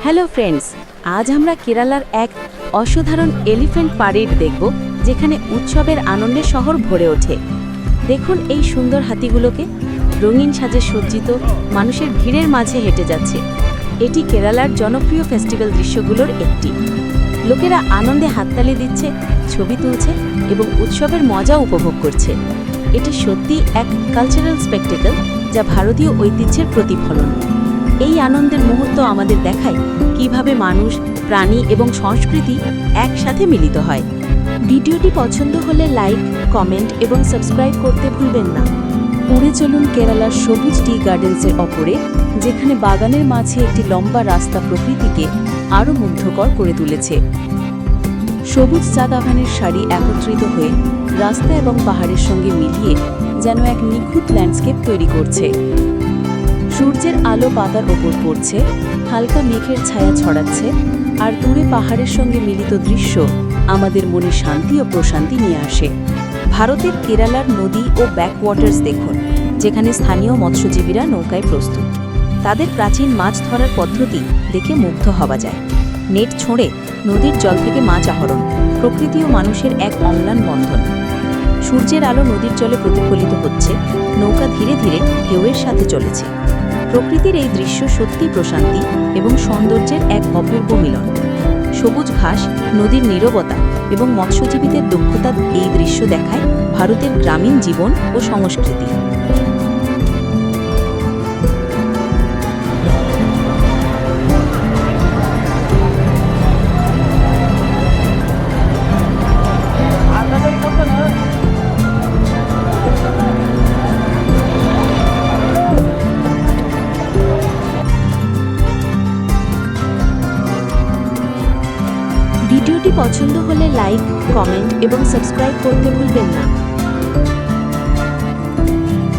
Hello friends, আজ আমরা কেরালার এক অসাধারণ এলিফ্যান্ট প্যারেড দেখব, যেখানে উৎসবের আনন্দে শহর ভরে ওঠে। দেখুন এই সুন্দর হাতিগুলোকে, রঙিন সাজে সজ্জিত, মানুষের ভিড়ের মাঝে হেঁটে যাচ্ছে। এটি কেরালার জনপ্রিয় ফেস্টিভ্যাল দৃশ্যগুলোর একটি। লোকেরা আনন্দে হাততালি দিচ্ছে, ছবি তুলছে এবং উৎসবের মজা উপভোগ করছে। এটি সত্যি এক কালচারাল স্পেকটেকল, যা ভারতীয় ঐতিহ্যের প্রতিফলন। এই আনন্দের মুহূর্ত আমাদের দেখায় কিভাবে মানুষ, প্রাণী এবং সংস্কৃতি একসাথে মিলিত হয়। ভিডিওটি পছন্দ হলে লাইক, কমেন্ট এবং সাবস্ক্রাইব করতে ভুলবেন না। উড়ে চলুন কেরালার সবুজ টি গার্ডেন্সের ওপরে, যেখানে বাগানের মাঝে একটি লম্বা রাস্তা প্রকৃতিকে আরও মুগ্ধকর করে তুলেছে। সবুজ চা বাগানের সারি একত্রিত হয়ে রাস্তা এবং পাহাড়ের সঙ্গে মিলিয়ে যেন এক নিখুঁত ল্যান্ডস্কেপ তৈরি করছে। সূর্যের আলো পাতার ওপর পড়ছে, হালকা মেঘের ছায়া ছড়াচ্ছে, আর দূরে পাহাড়ের সঙ্গে মিলিত দৃশ্য আমাদের মনে শান্তি ও প্রশান্তি নিয়ে আসে। ভারতের কেরালার নদী ও ব্যাকওয়াটার্স দেখুন, যেখানে স্থানীয় মৎস্যজীবীরা নৌকায় প্রস্তুত। তাদের প্রাচীন মাছ ধরার পদ্ধতি দেখে মুগ্ধ হওয়া যায়। নেট ছোঁড়ে নদীর জল থেকে মাছ আহরণ, প্রকৃতি ও মানুষের এক অম্লান বন্ধন। সূর্যের আলো নদীর জলে প্রতিফলিত হচ্ছে, নৌকা ধীরে ধীরে ঢেউয়ের সাথে চলেছে। প্রকৃতির এই দৃশ্য সত্যি প্রশান্তি এবং সৌন্দর্যের এক অপূর্ব মিলন। সবুজ ঘাস, নদীর নীরবতা এবং মৎস্যজীবীদের দক্ষতা এই দৃশ্য দেখায় ভারতের গ্রামীণ জীবন ও সংস্কৃতি। ভিডিওটি পছন্দ হলে লাইক, কমেন্ট এবং সাবস্ক্রাইব করতে ভুলবেন না।